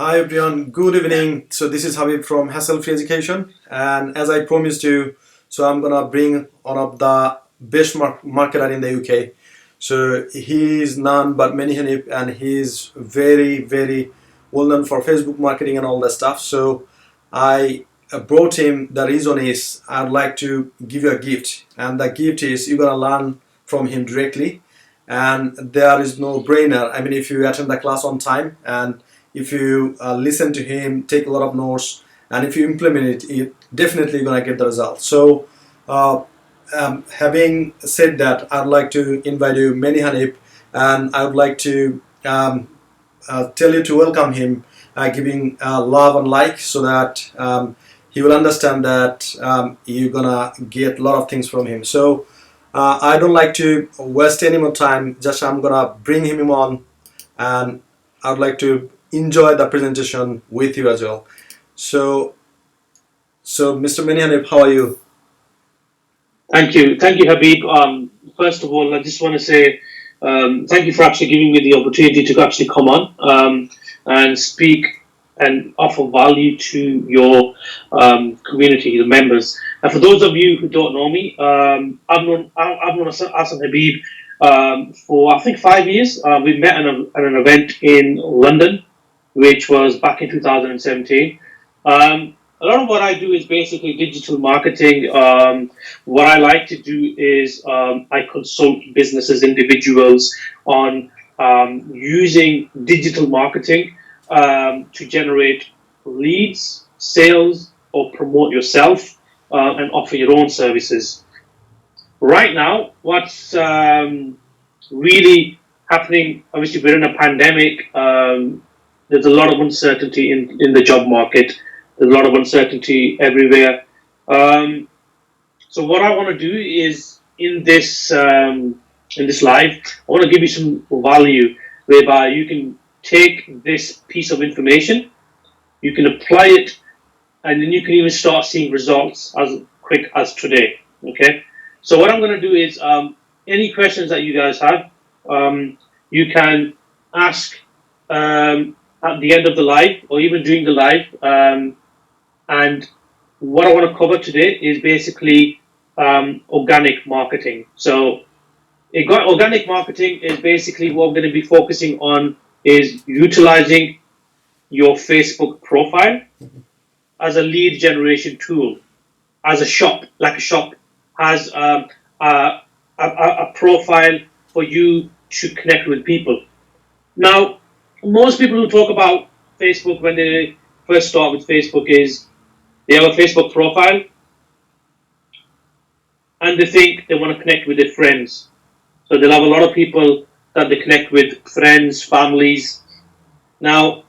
Hi everyone, good evening. So this is Habib from Hassle Free Education, and as I promised you, so I'm gonna bring one of the best marketer in the UK. So he is none but Many Hanif, and he's very well known for Facebook marketing and all that stuff. So I brought him. The reason is I'd like to give you a gift, and the gift is you're gonna learn from him directly, and there is no brainer. I mean, if you attend the class on time and if you listen to him, take a lot of notes, and if you implement it, you definitely gonna get the result. So, having said that, I'd like to invite you, Many Hanif, and I would like to tell you to welcome him, giving love and like, so that he will understand that you're gonna get a lot of things from him. So. I don't like to waste any more time. Just I'm gonna bring him on, and I would like to enjoy the presentation with you as well. So, Mr. Menihanib, how are you? Thank you, Habib. First of all, I just want to say thank you for actually giving me the opportunity to actually come on and speak and offer value to your community, the members. And for those of you who don't know me, I've known Hassan Habib for I think 5 years. We met at an event in London, which was back in 2017. A lot of what I do is basically digital marketing. What I like to do is I consult businesses, individuals on using digital marketing to generate leads, sales, or promote yourself and offer your own services. Right now, what's really happening, obviously, we're in a pandemic. There's a lot of uncertainty in the job market, there's a lot of uncertainty everywhere. Um, so what I want to do is in this live, I want to give you some value whereby you can take this piece of information, you can apply it, and then you can even start seeing results as quick as today. Okay. So what I'm going to do is any questions that you guys have, you can ask at the end of the live or even during the live. And what I want to cover today is basically organic marketing. So organic marketing is basically what I'm going to be focusing on is utilizing your Facebook profile as a lead generation tool, as a shop, like a shop has a, a profile for you to connect with people. Now, most people who talk about Facebook when they first start with Facebook is they have a Facebook profile and they think they want to connect with their friends. So they'll have a lot of people that they connect with, friends, families. Now,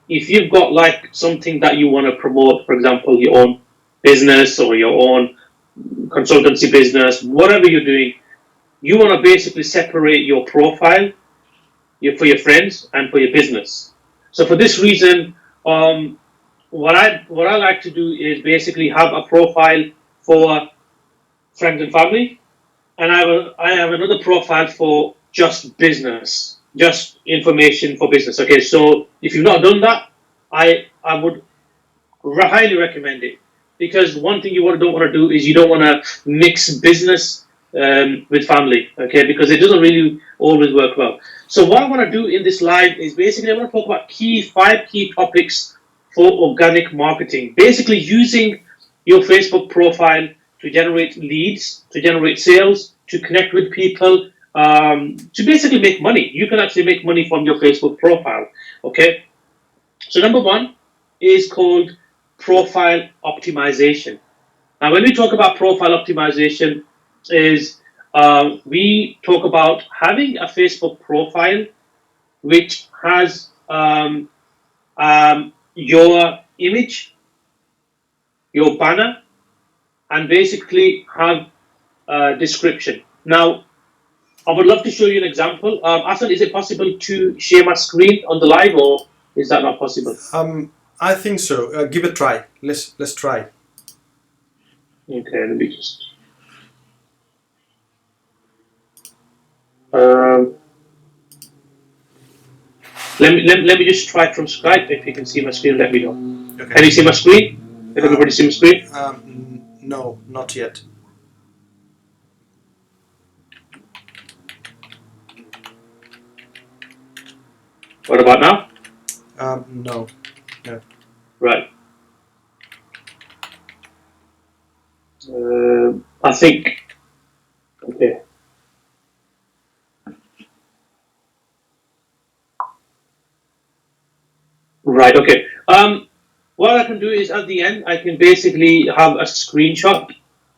if you've got like something that you want to promote, for example, your own business or your own consultancy business, whatever you're doing, you want to basically separate your profile for your friends and for your business. So for this reason, what I like to do is basically have a profile for friends and family, and I have another profile for just business, just information for business. Okay, so if you've not done that, I would highly recommend it, because one thing don't want to do is you don't want to mix business with family, okay, because it doesn't really always work well. So what I want to do in this live is basically I want to talk about five key topics for organic marketing, basically using your Facebook profile to generate leads, to generate sales, to connect with people, to basically make money. You can actually make money from your Facebook profile, okay. So number one is called profile optimization. Now, when we talk about profile optimization, is we talk about having a Facebook profile which has your image, your banner, and basically have a description. Now, I would love to show you an example. Asan, is it possible to share my screen on the live, or is that not possible? Um, I think so. Give it a try. Let's try. Okay, let me just. Um, Let me just try it from Skype. If you can see my screen, let me know. Okay. Can you see my screen? Can everybody see my screen? No, not yet. What about now? No. Right. I think. Okay. Right. Okay. What I can do is at the end, I can basically have a screenshot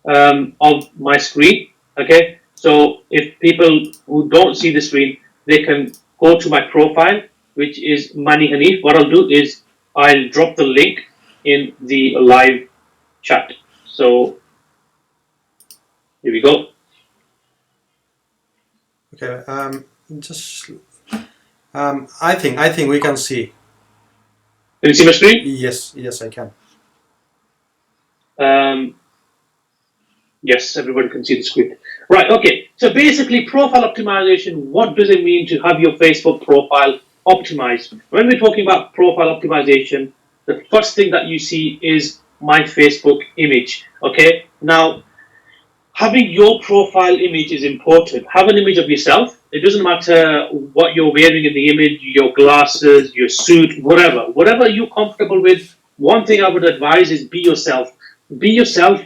of my screen. Okay. So if people who don't see the screen, they can go to my profile, which is Mani Hanif. What I'll do is I'll drop the link in the live chat. So here we go. Okay. Just. I think we can see. Can you see my screen? Yes, I can. Yes, everybody can see the screen. Right, okay. So basically, profile optimization, what does it mean to have your Facebook profile optimized? When we're talking about profile optimization, the first thing that you see is my Facebook image. Okay, now having your profile image is important. Have an image of yourself. It doesn't matter what you're wearing in the image, your glasses, your suit, whatever you're comfortable with. One thing I would advise is be yourself. Be yourself.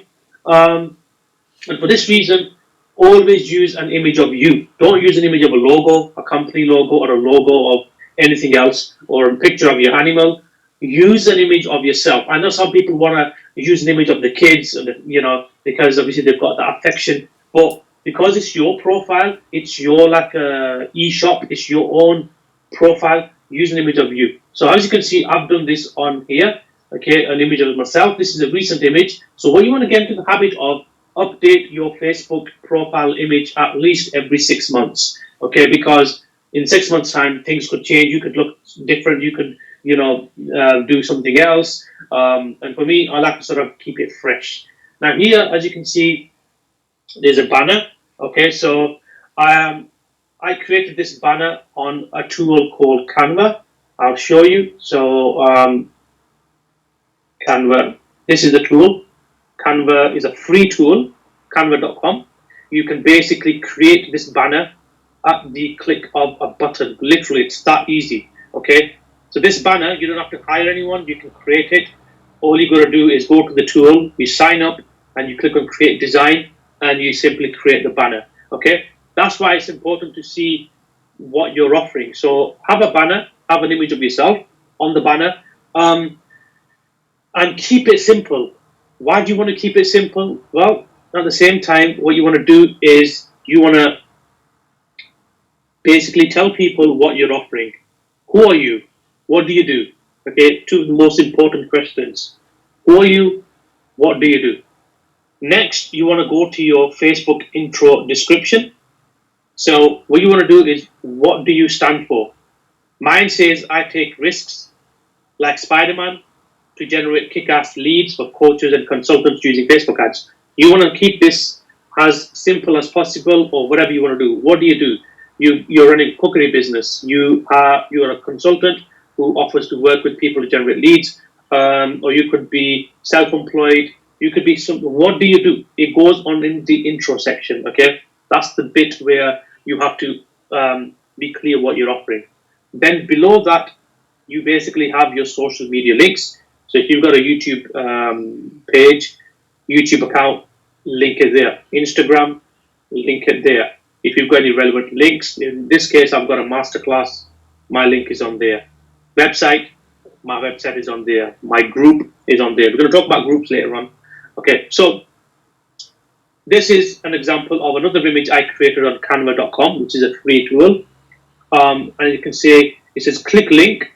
And for this reason, always use an image of you. Don't use an image of a logo, a company logo, or a logo of anything else, or a picture of your animal. Use an image of yourself. I know some people want to use an image of the kids, because obviously they've got that affection. But because it's your profile, it's your like e-shop, it's your own profile. Use an image of you. So as you can see, I've done this on here. Okay, an image of myself. This is a recent image. So what you want to get into the habit of, update your Facebook profile image at least every 6 months. Okay, because in 6 months' time, things could change. You could look different. You could, do something else. And for me, I like to sort of keep it fresh. Now here, as you can see, there's a banner. Okay, so I created this banner on a tool called Canva. I'll show you. So Canva. This is the tool. Canva is a free tool, canva.com. You can basically create this banner at the click of a button. Literally, it's that easy. Okay. So this banner, you don't have to hire anyone. You can create it. All you got to do is go to the tool, you sign up, and you click on create design, and you simply create the banner. Okay. That's why it's important to see what you're offering. So have a banner, have an image of yourself on the banner, and keep it simple. Why do you want to keep it simple? Well, at the same time, what you want to do is you want to basically tell people what you're offering. Who are you? What do you do? Okay, two of the most important questions. Who are you? What do you do? Next, you want to go to your Facebook intro description. So what you want to do is, what do you stand for? Mine says, I take risks like Spider-Man to generate kick-ass leads for coaches and consultants using Facebook ads. You want to keep this as simple as possible, or whatever you want to do. What do? You're running a cookery business. You're a consultant who offers to work with people to generate leads, or you could be self-employed. You could be something. What do you do? It goes on in the intro section. Okay, that's the bit where you have to be clear what you're offering. Then below that, you basically have your social media links. So if you've got a YouTube page, YouTube account, link it there. Instagram, link it there. If you've got any relevant links, in this case, I've got a masterclass. My link is on there. Website, my website is on there. My group is on there. We're going to talk about groups later on. Okay, so this is an example of another image I created on canva.com, which is a free tool. And you can see it says click link.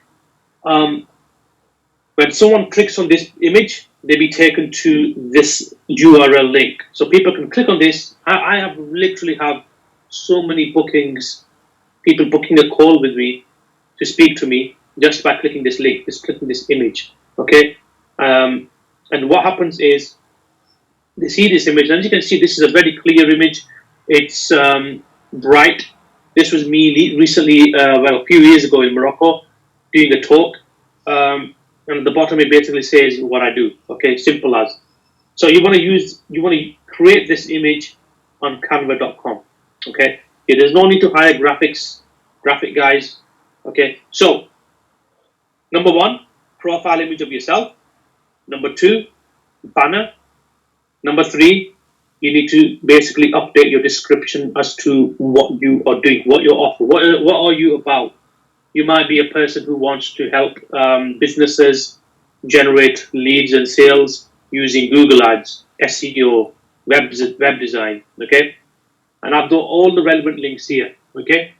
When someone clicks on this image, they be taken to this URL link. So people can click on this. I have literally have so many bookings, people booking a call with me to speak to me just by clicking this link, just clicking this image. Okay. And what happens is they see this image, and as you can see, this is a very clear image. It's bright. This was me recently, a few years ago in Morocco. doing a talk, and at the bottom it basically says what I do. Okay, simple as. So you want to create this image on Canva.com. Okay, there's no need to hire graphic guys. Okay, so number one, profile image of yourself. Number two, banner. Number three, you need to basically update your description as to what you are doing, what you offer, what are you about. You might be a person who wants to help businesses generate leads and sales using Google Ads, SEO, web design. Okay, and I've got all the relevant links here. Okay,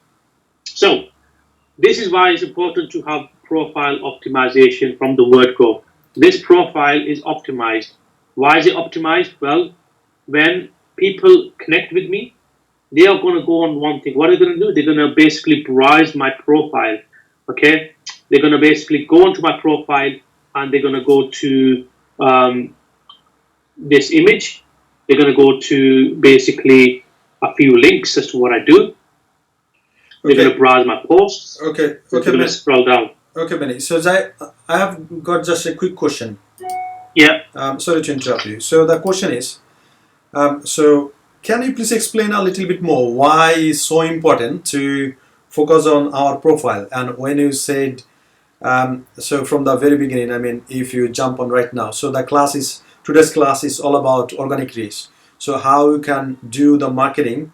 so this is why it's important to have profile optimization from the word go. This profile is optimized. Why is it optimized? Well, when people connect with me, they are going to go on one thing. What are they going to do? They're going to basically browse my profile. Okay, they're going to basically go onto my profile and they're going to go to this image. They're going to go to basically a few links as to what I do. They're going to browse my posts. Okay. They're going to scroll down. Okay, Benny. So I have got just a quick question. Yeah. Sorry to interrupt you. So the question is, so can you please explain a little bit more why it's so important to focus on our profile? And when you said, so from the very beginning, I mean, if you jump on right now, so today's class is all about organic reach. So how you can do the marketing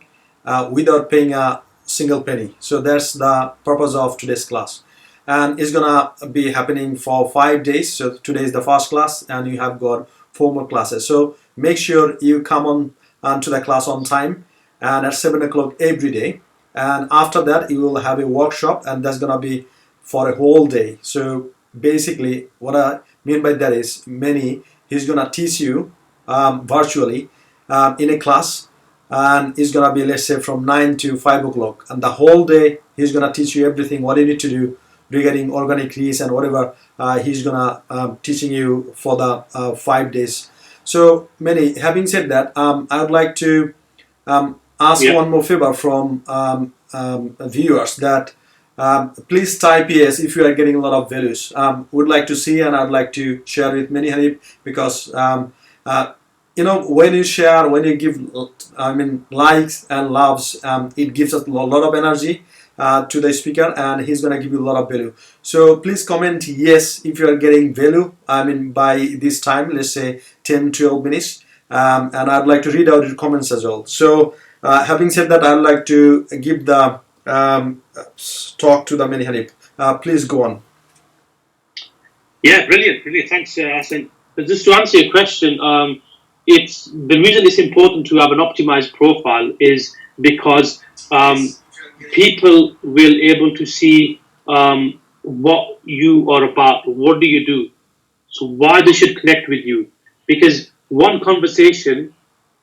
without paying a single penny. So that's the purpose of today's class. And it's gonna be happening for 5 days. So today is the first class and you have got 4 more classes. So make sure you come on to the class on time and at 7 o'clock every day. And after that you will have a workshop and that's gonna be for a whole day. So basically what I mean by that is he's gonna teach you virtually in a class, and it's gonna be, let's say, from 9 to 5 o'clock, and the whole day he's gonna teach you everything what you need to do regarding organic leads and whatever he's gonna teaching you for the 5 days. So having said that, I would like to ask one more favor from viewers that please type yes if you are getting a lot of values. Would like to see, and I'd like to share with many, Hanif, because when you share, when you give likes and loves, it gives us a lot of energy to the speaker, and he's gonna give you a lot of value. So please comment yes if you are getting value by this time, let's say 10-12 minutes, and I'd like to read out your comments as well. So having said that, I'd like to give the talk to the Many Hanif. Please go on. Yeah, brilliant. Thanks, Hassan. But just to answer your question, it's the reason it's important to have an optimized profile is because people will able to see what you are about, what do you do, so why they should connect with you, because one conversation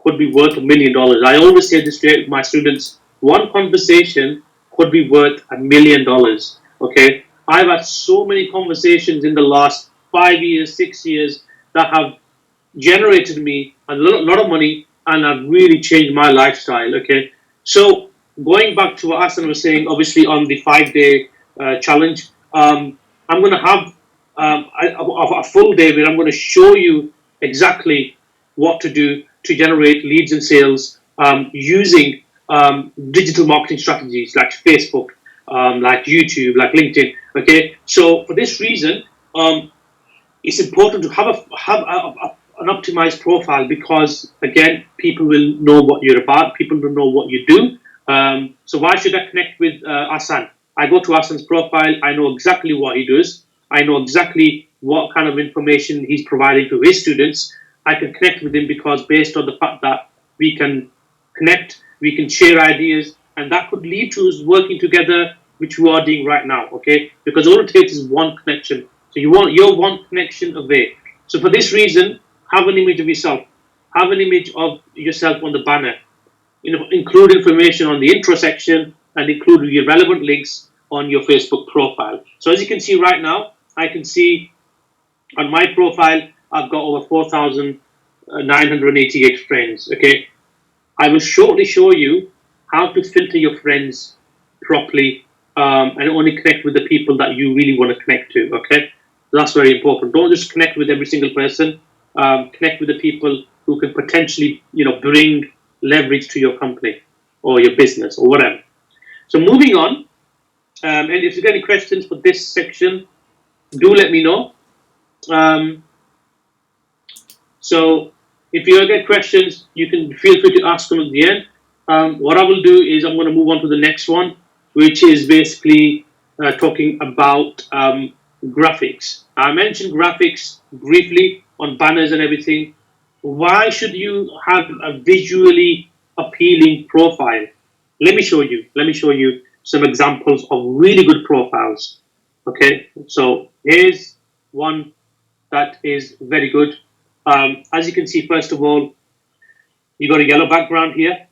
could be worth $1 million. I always say this to my students: one conversation could be worth $1 million. Okay, I've had so many conversations in the last 5 years, 6 years that have generated me a lot of money and have really changed my lifestyle. Okay, so going back to what Hassan was saying, obviously on the 5-day challenge, I'm going to have a full day where I'm going to show you exactly what to do to generate leads and sales using digital marketing strategies like Facebook, like YouTube, like LinkedIn. Okay, so for this reason, it's important to have an optimized profile, because again, people will know what you're about, people will know what you do. So why should I connect with Hassan? I go to Hassan's profile, I know exactly what he does, I know exactly what kind of information he's providing to his students. I can connect with him because based on the fact that we can connect, we can share ideas, and that could lead to us working together, which we are doing right now. Okay, because all it takes is one connection. So you're one connection away. So for this reason, have an image of yourself. Have an image of yourself on the banner. Include information on the intro section and include your relevant links on your Facebook profile. So as you can see right now, I can see on my profile, I've got over 4,988 friends. Okay, I will shortly show you how to filter your friends properly and only connect with the people that you really want to connect to. Okay, so that's very important. Don't just connect with every single person. Connect with the people who can potentially, bring leverage to your company or your business or whatever. So moving on, and if you get any questions for this section, do let me know. So if you get questions, you can feel free to ask them at the end. What I will do is I'm going to move on to the next one, which is basically talking about graphics. I mentioned graphics briefly on banners and everything. Why should you have a visually appealing profile? Let me show you. Let me show you some examples of really good profiles. Okay, so here's one that is very good. As you can see, first of all, you got a yellow background here,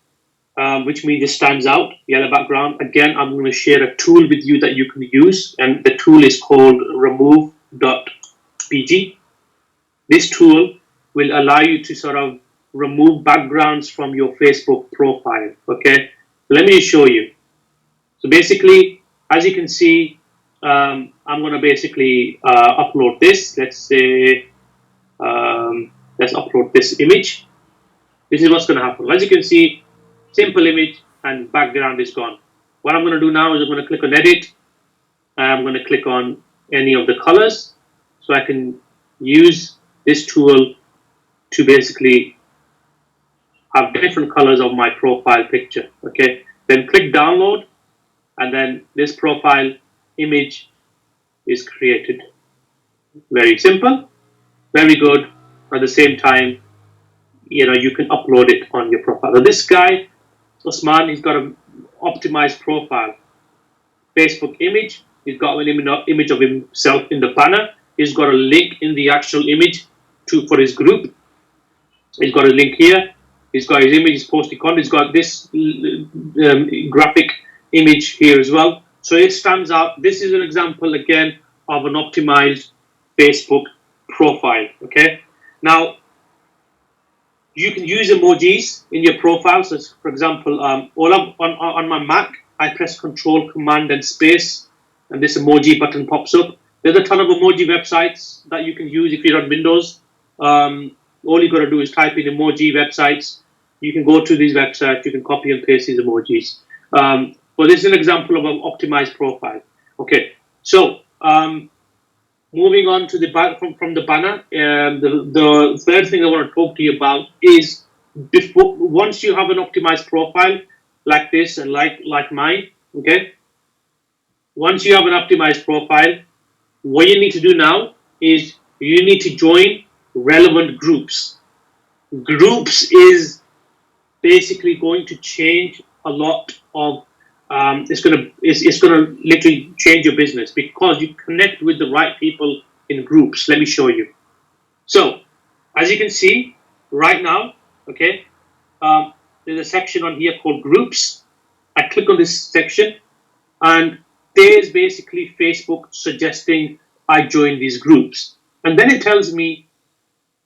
which means it stands out, yellow background. Again, I'm going to share a tool with you that you can use, and the tool is called remove.pg. This tool will allow you to sort of remove backgrounds from your Facebook profile. Okay, let me show you. So basically, as you can see, I'm going to basically upload this. Let's say, let's upload this image. This is what's going to happen. As you can see, simple image and background is gone. What I'm going to do now is I'm going to click on edit. I'm going to click on any of the colors, so I can use this tool to basically have different colors of my profile picture. Okay, then click download, and then this profile image is created. Very simple, very good. At the same time, you can upload it on your profile. So this guy, Osman, he's got an optimized profile. Facebook image, he's got an image of himself in the banner. He's got a link in the actual image for his group. He's got a link here. He's got his image, his posting content. He's got this graphic image here as well. So it stands out. This is an example, again, of an optimized Facebook profile. Okay. Now, you can use emojis in your profile. So, for example, on my Mac, I press Control, Command, and Space, and this emoji button pops up. There's a ton of emoji websites that you can use if you're on Windows. All you got to do is type in emoji websites. You can go to these websites. You can copy and paste these emojis. But this is an example of an optimized profile. Okay, so moving on to the from the banner, the third thing I want to talk to you about is once you have an optimized profile like this and like mine, okay. Once you have an optimized profile, what you need to do now is you need to join relevant groups. Groups is basically going to change a lot of. It's gonna literally change your business because you connect with the right people in groups. Let me show you. So, as you can see right now, okay, there's a section on here called groups. I click on this section, and there's basically Facebook suggesting I join these groups, and then it tells me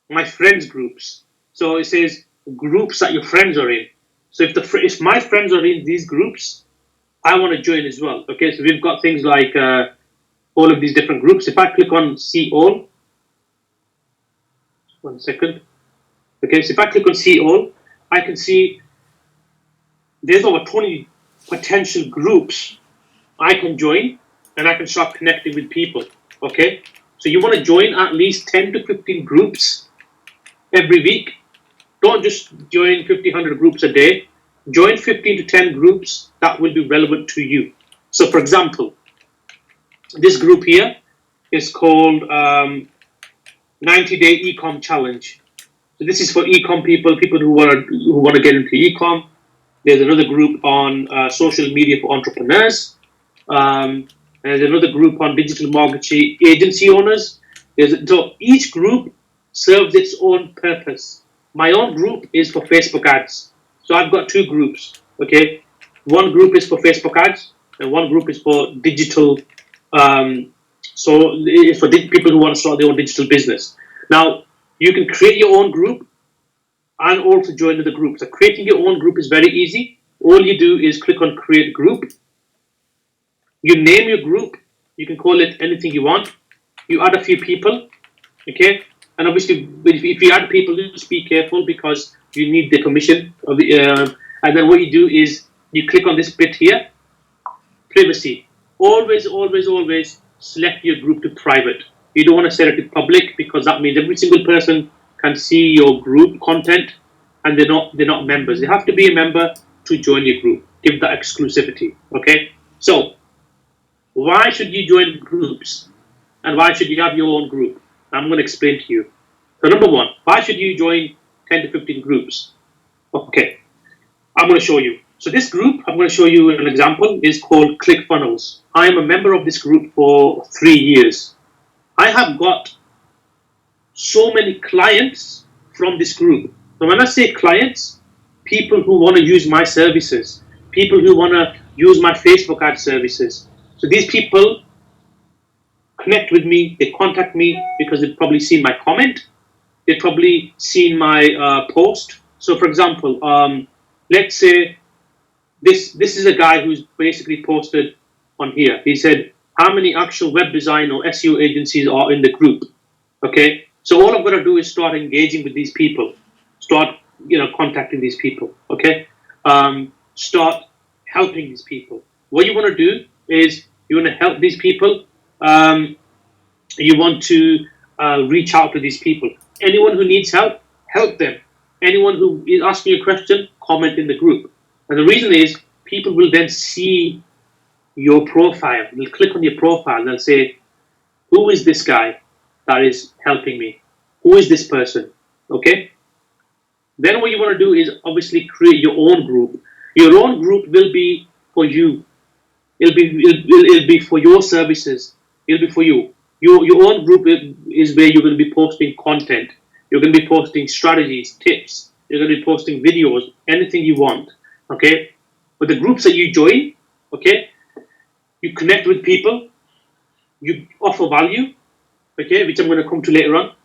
my friends groups. So it says groups that your friends are in. So if my friends are in these groups, I want to join as well. Okay, so we've got things like all of these different groups. If I click on see all, 1 second. Okay, so if I click on see all, I can see there's over 20 potential groups I can join, and I can start connecting with people. Okay, so you want to join at least 10 to 15 groups every week. Don't just join 50, 100 groups a day. Join 15 to 10 groups that will be relevant to you. So, for example, this group here is called 90-Day Ecom Challenge. So this is for ecom people who want to get into ecom. There's another group on social media for entrepreneurs. And there's another group on digital marketing agency owners. So each group serves its own purpose. My own group is for Facebook ads. So I've got two groups, okay? One group is for Facebook ads, and one group is for digital. So it's for people who want to start their own digital business. Now, you can create your own group and also join the group. So creating your own group is very easy. All you do is click on Create Group. You name your group. You can call it anything you want. You add a few people, okay? And obviously, if you add people, just be careful because you need the permission of the. And then what you do is you click on this bit here, privacy. Always, always, always select your group to private. You don't want to set it to public because that means every single person can see your group content, and they're not members. They have to be a member to join your group. Give that exclusivity. Okay. So why should you join groups, and why should you have your own group? I'm going to explain to you. So number one, why should you join 10 to 15 groups? Okay, I'm going to show you. So this group, I'm going to show you an example, is called ClickFunnels. I am a member of this group for 3 years. I have got so many clients from this group. So when I say clients, people who want to use my services, people who want to use my Facebook ad services. So these people connect with me, they contact me because they've probably seen my comment, they've probably seen my post. So for example, let's say this is a guy who's basically posted on here. He said, how many actual web design or SEO agencies are in the group? Okay, so all I'm going to do is start engaging with these people, start contacting these people. Okay, start helping these people. What you want to do is you want to help these people. You want to reach out to these people. Anyone who needs help, help them. Anyone who is asking a question, comment in the group. And the reason is people will then see your profile. They'll click on your profile and they'll say, who is this guy that is helping me? Who is this person? Okay? Then what you want to do is obviously create your own group. Your own group will be for you. It'll be for your services. It'll be for you. Your own group is where you're going to be posting content. You're going to be posting strategies, tips. You're going to be posting videos, anything you want. Okay? But the groups that you join, okay, you connect with people, you offer value, okay, which I'm going to come to later on,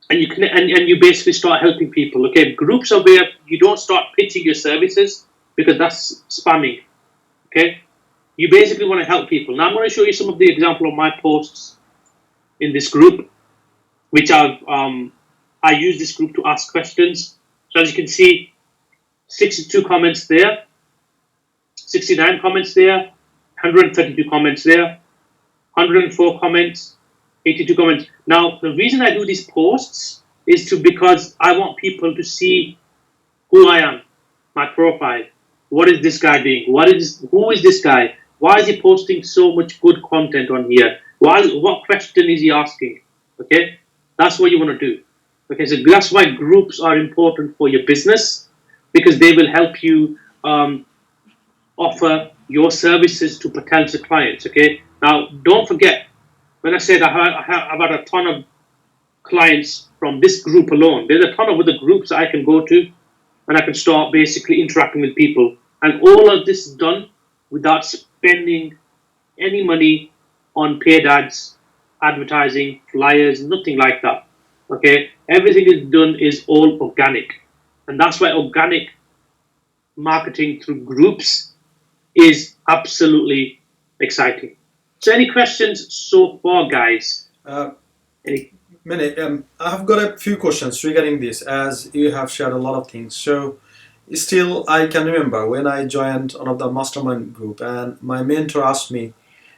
and you connect, and you basically start helping people. Okay, groups are where you don't start pitching your services because that's spamming. Okay, you basically want to help people. Now I'm going to show you some of the example of my posts in this group, which I use this group to ask questions. So as you can see, 62 comments there, 69 comments there, 132 comments there, 104 comments, 82 comments. Now, the reason I do these posts is because I want people to see who I am, my profile. What is this guy doing? Who is this guy? Why is he posting so much good content on here? What question is he asking? Okay, that's what you want to do. Okay, so that's why groups are important for your business, because they will help you offer your services to potential clients. Okay, now don't forget, when I said I've had a ton of clients from this group alone, there's a ton of other groups I can go to and I can start basically interacting with people. And all of this is done without spending any money on paid ads, advertising, flyers, nothing like that. Okay, everything is all organic. And that's why organic marketing through groups is absolutely exciting. So any questions so far, guys? Any? I have got a few questions regarding this, as you have shared a lot of things. So still, I can remember when I joined one of the mastermind group and my mentor asked me,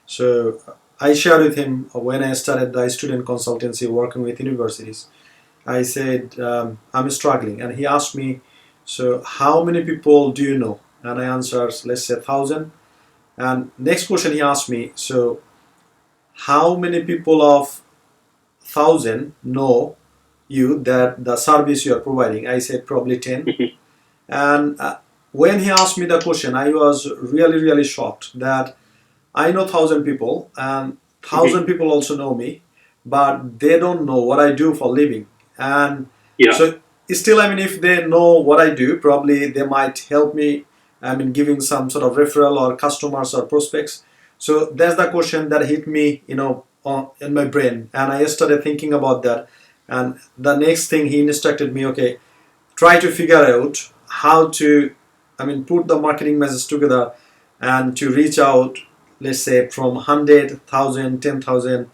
so I shared with him when I started the student consultancy working with universities. I said, I'm struggling. And he asked me, so how many people do you know? And I answered, let's say 1,000. And next question he asked me, so how many people of 1,000 know you that the service you are providing? I said probably 10. And when he asked me the question, I was really, really shocked that I know 1,000 people and 1,000 people also know me, but they don't know what I do for a living. And so still, I mean, if they know what I do, probably they might help me, I mean, giving some sort of referral or customers or prospects. So that's the question that hit me, in my brain. And I started thinking about that. And the next thing he instructed me, okay, try to figure out how to, I mean, put the marketing message together and to reach out let's say from 100,000, 10,000,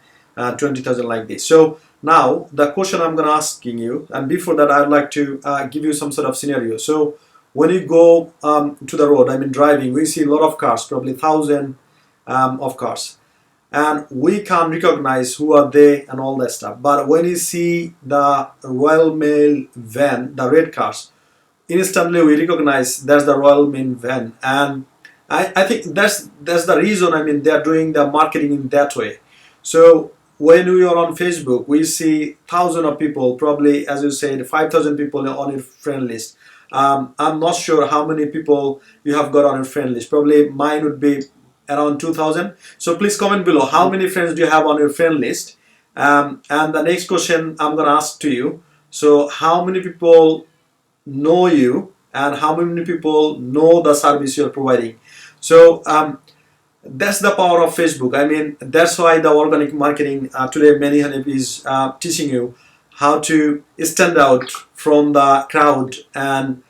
20,000 like this. So now the question I'm gonna asking you, and before that I'd like to give you some sort of scenario. So when you go to the road, I mean driving, we see a lot of cars, probably thousand of cars, and we can recognize who are they and all that stuff. But when you see the Royal Mail van, the red cars, instantly we recognize that's the Royal Mail van. And I think that's the reason, I mean, they're doing the marketing in that way. So when we are on Facebook, we see thousands of people, probably as you said, 5,000 people on your friend list. I'm not sure how many people you have got on your friend list. Probably mine would be around 2,000. So please comment below how many friends do you have on your friend list. And the next question I'm gonna ask to you. So how many people know you and how many people know the service you're providing? So that's the power of Facebook. I mean, that's why the organic marketing today, many Hanif is teaching you how to stand out from the crowd and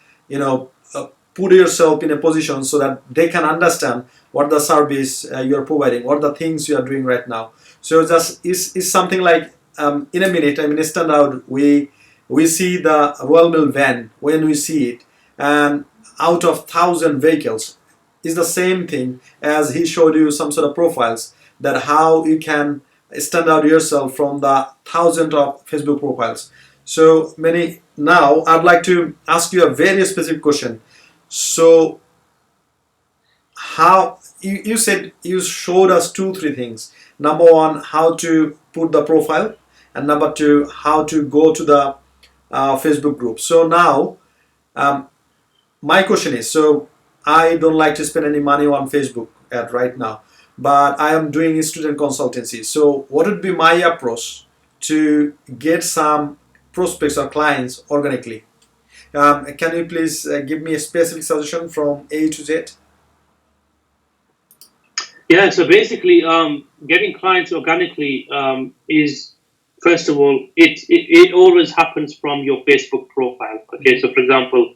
put yourself in a position so that they can understand what the service you're providing, what the things you are doing right now. So just is something like in a minute. I mean, stand out. We see the Royal Mail van when we see it, and out of 1,000 vehicles is the same thing as he showed you some sort of profiles, that how you can stand out yourself from the thousands of Facebook profiles. So many. Now I'd like to ask you a very specific question. So how you said you showed us two three things. Number one, how to put the profile, and number two, how to go to the Facebook group. So now um, my question is, so I don't like to spend any money on Facebook at right now, but I am doing student consultancy. So what would be my approach to get some prospects or clients organically? Can you please give me a specific suggestion from A to Z? Yeah, so basically, getting clients organically is, first of all, it always happens from your Facebook profile. Okay, so for example,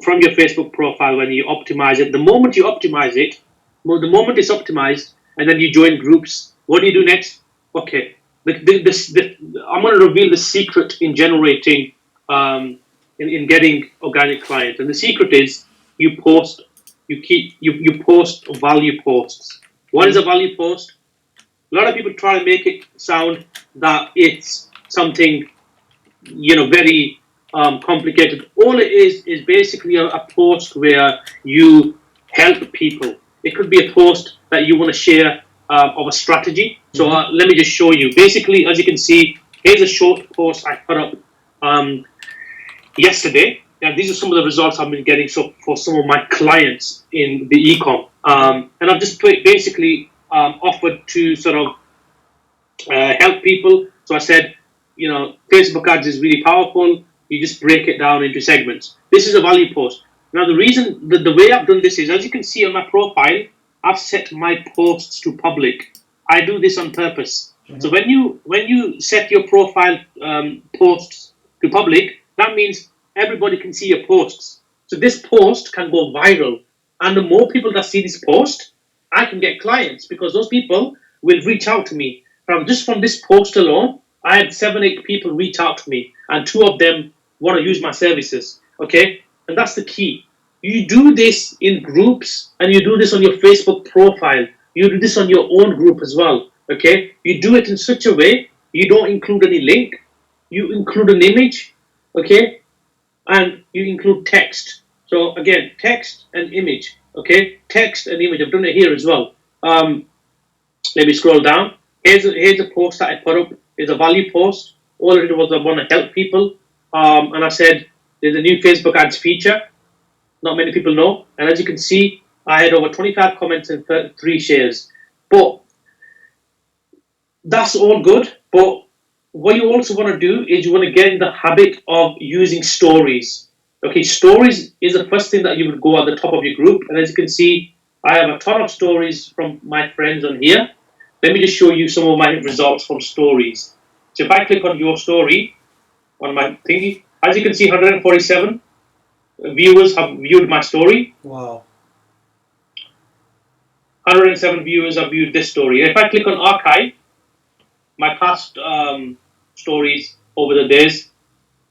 from your Facebook profile, when you optimize it, the moment you optimize it, well, the moment it's optimized, and then you join groups, what do you do next? Okay, I'm going to reveal the secret in generating, in getting organic clients, and the secret is you post, you post value posts. What is a value post? A lot of people try to make it sound that it's something very complicated. All it is basically a post where you help people. It could be a post that you want to share of a strategy. So let me just show you. Basically, as you can see, here's a short post I put up yesterday. And these are some of the results I've been getting for some of my clients in the e-com. And I've just basically offered to sort of help people. So I said, Facebook ads is really powerful. You just break it down into segments. This is a value post. Now, the reason, the way I've done this is, as you can see on my profile, I've set my posts to public. I do this on purpose. So when you set your profile posts to public, that means everybody can see your posts. So this post can go viral. And the more people that see this post, I can get clients, because those people will reach out to me. From this post alone, I had 7-8 people reach out to me, and 2 of them want to use my services. Okay, and that's the key. You do this in groups, and you do this on your Facebook profile. You do this on your own group as well. Okay, you do it in such a way you don't include any link. You include an image. Okay, and you include text. So again, text and image. Okay, text and image. I've done it here as well. Let me scroll down. Here's a post that I put up. It's a value post. All I did was I want to help people. And I said, there's a new Facebook ads feature. Not many people know. And as you can see, I had over 25 comments and 3 shares. But that's all good. But what you also want to do is you want to get in the habit of using stories. Okay, stories is the first thing that you would go at the top of your group. And as you can see, I have a ton of stories from my friends on here. Let me just show you some of my results from stories. So if I click on your story on my thingy, as you can see, 147 viewers have viewed my story. Wow. 107 viewers have viewed this story. If I click on archive, my past stories over the days,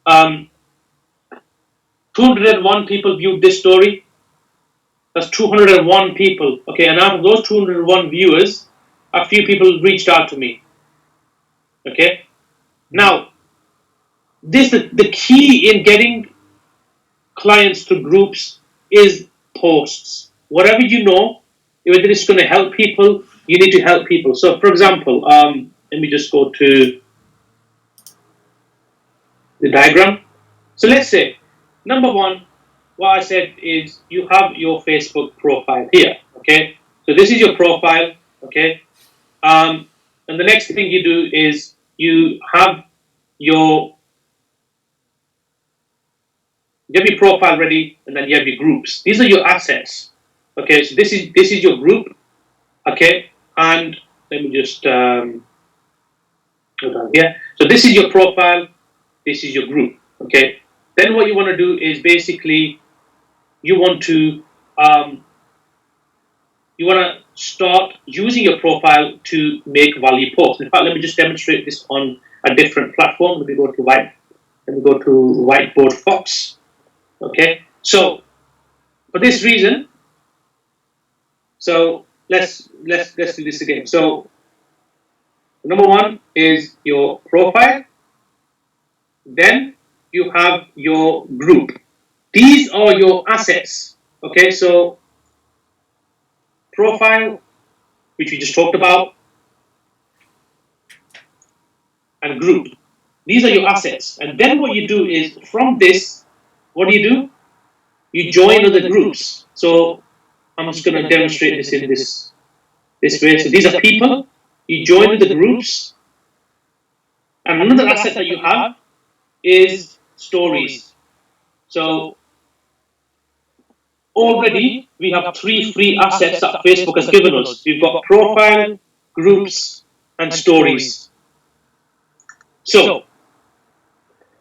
201 people viewed this story. That's 201 people. Okay, and out of those 201 viewers, a few people reached out to me. Okay, now this the key in getting clients to groups is posts. Whatever you know, whether it's going to help people, you need to help people. So, for example, let me just go to the diagram. So let's say, number one, what I said is you have your Facebook profile here. Okay, so this is your profile. Okay, and the next thing you do is you have your profile ready, and then you have your groups. These are your assets. Okay, so this is your group. Okay, and let me just hold on here. So this is your profile. This is your group. Okay, then what you want to do is basically you want to start using your profile to make value posts. In fact, let me just demonstrate this on a different platform. Let me go to Whiteboard Fox. Okay, so for this reason, so let's do this again. So number one is your profile, then you have your group. These are your assets. Okay, so profile, which we just talked about, and group. These are your assets. And then what you do is from this, what do? You join other groups. So I'm just going to demonstrate this in this way. So these are people. You join the groups. And another asset that you have is stories. So already we have 3 free assets that Facebook has given us. We've got profile, groups, and stories. So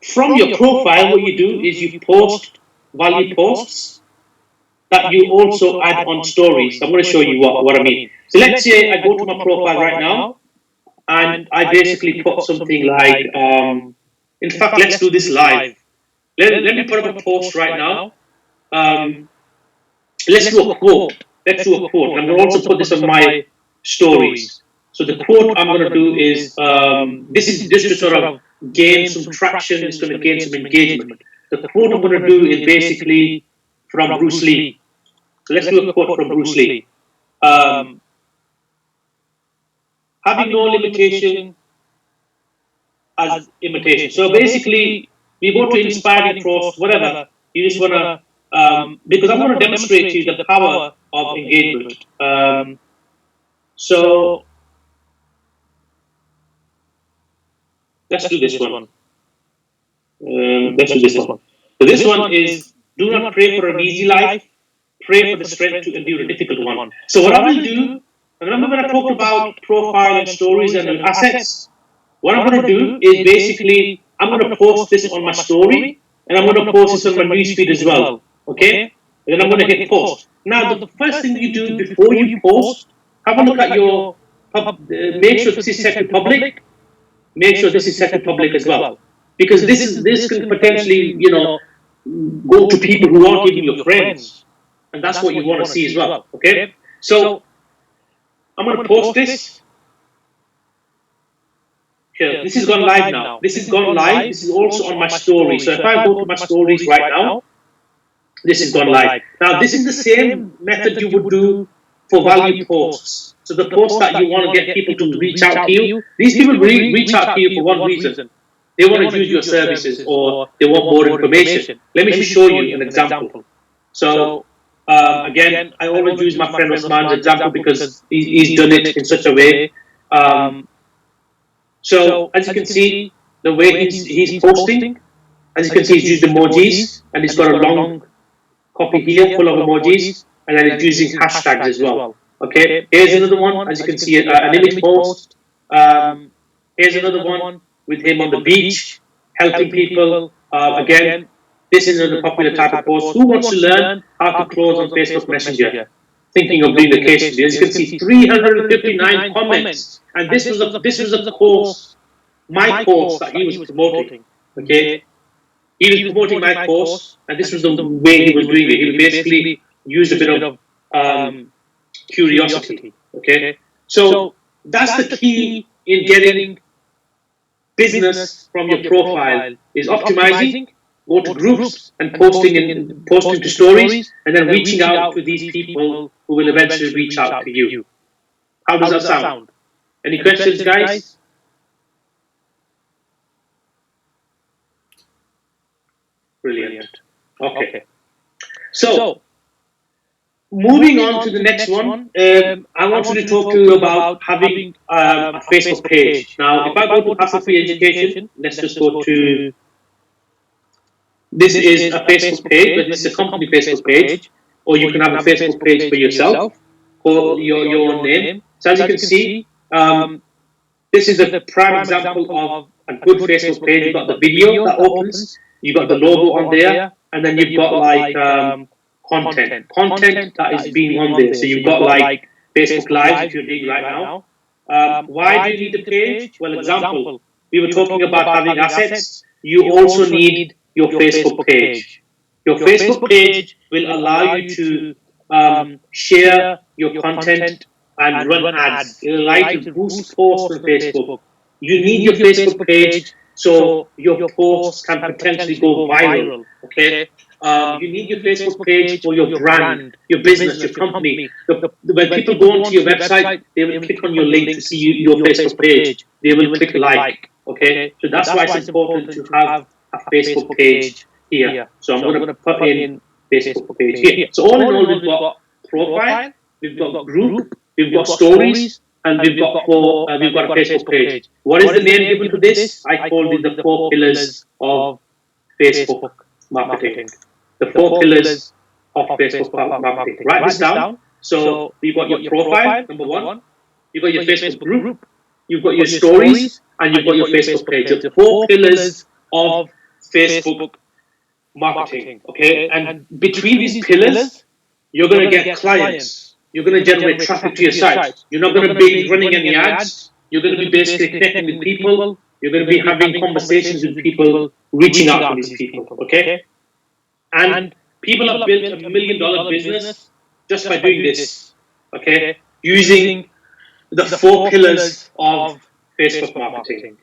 from your profile, what you do is you post value posts that you also add on stories. I'm going to show you what I mean. So let's say I go to my profile right now, and I basically put something like, in fact, let's do this live. Let me put up a post right now. Let's do a quote. Let's do a quote. I'm going to also put this on my stories. So the quote I'm going to do is, this is just to sort of gain some traction. It's going to gain some engagement. The quote I'm going to do is basically from Bruce Lee. So let's do a quote from Bruce Lee. Having no limitation as imitation. So basically, we want to inspire you, post, whatever. You just want to, because I want to demonstrate to you the power of engagement. So let's do this one. Let's do this one. So this one is, do not pray for an easy life, pray for the strength to endure a difficult one. So what I will do, remember when I talked about profile and stories and assets, what I'm going to do is basically, I'm going to post this on my story, and I'm going to post this on my newsfeed as well. Okay? And then I'm going to hit post. Now, the first thing you do before you post, have a look at your, make sure this is set to public, make sure this is set to public as well. Because this can potentially, go to people who aren't even your friends. And that's what you want to see as well. Okay? So, I'm going to post this. Here, this has gone live now. This has gone live. This is also on my story. So if I go to my stories right now, this has gone live. Now, this is the same method you would do for value posts. So the posts that you want to get people to reach out to you, these people reach out to you for one reason. They want to use your services or they want more information. Let me just show you an example. So again, I always use my friend Osman's example because he's done it in such a way. So as you can see, the way he's posting, as you can see, he's used emojis, and he's got a long copy here full of emojis, and then he's using hashtags as well. Okay, here's another one. As you can see, an image post. Here's another one with him on the beach, helping people. Again, this is another popular type of post. Who wants to learn how to close on Facebook Messenger? thinking of doing the case study. As you can see, 359 comments, and this was a course, my course that he was promoting. Okay, he was promoting my course, and this was the way he was doing it. He basically used a bit of curiosity. Okay, so that's the key in getting business from your profile is optimizing, go to groups and posting to stories, and then reaching out to these people who will eventually reach out to you. How does that sound? Any questions, guys? Brilliant. Okay. So, moving on to the next one, I wanted to talk to you about having a Facebook page. Now, if I go to Hassle Free Education, let's just go to, this is a Facebook page, but this is a company Facebook page, or you can have a Facebook page for yourself, or your own name. So as you can see, this is a prime example of a good Facebook page. You've got the video that opens, you've got the logo on there, and then you've got like content that is being on there. So you've got like Facebook Live, if you're doing right now. Why do you need the page? Well, example, we were talking about having assets. You also need your Facebook page. Your Facebook page will allow you to share your content and run ads. It will allow you to boost posts on Facebook. You need your Facebook page so your posts can potentially go viral. Okay. You need your Facebook page for your brand, your business, your company. When people go onto your website, they will click on your link to see your Facebook page. They will click like. Okay. So that's why it's important to have a Facebook page here. So I'm going to put in Facebook page here. So all in all, we've got profile, we've got group, we've got stories, and we've got a Facebook page. What is the name given to this? I called it the 4 pillars of Facebook marketing. The 4 pillars of Facebook marketing. Write this down. So you've got your profile, number 1. You've got your Facebook group. You've got your stories, and you've got your Facebook page. The 4 pillars of Facebook marketing. Okay, and between these pillars, you're going to get clients. You're going to generate traffic to your site. You're not going to be running any ads. You're going to be basically connecting with people. You're going to be having conversations with people, reaching out to these people. Okay, and people have built $1 million business just by doing this. Okay, using the 4 pillars of Facebook marketing.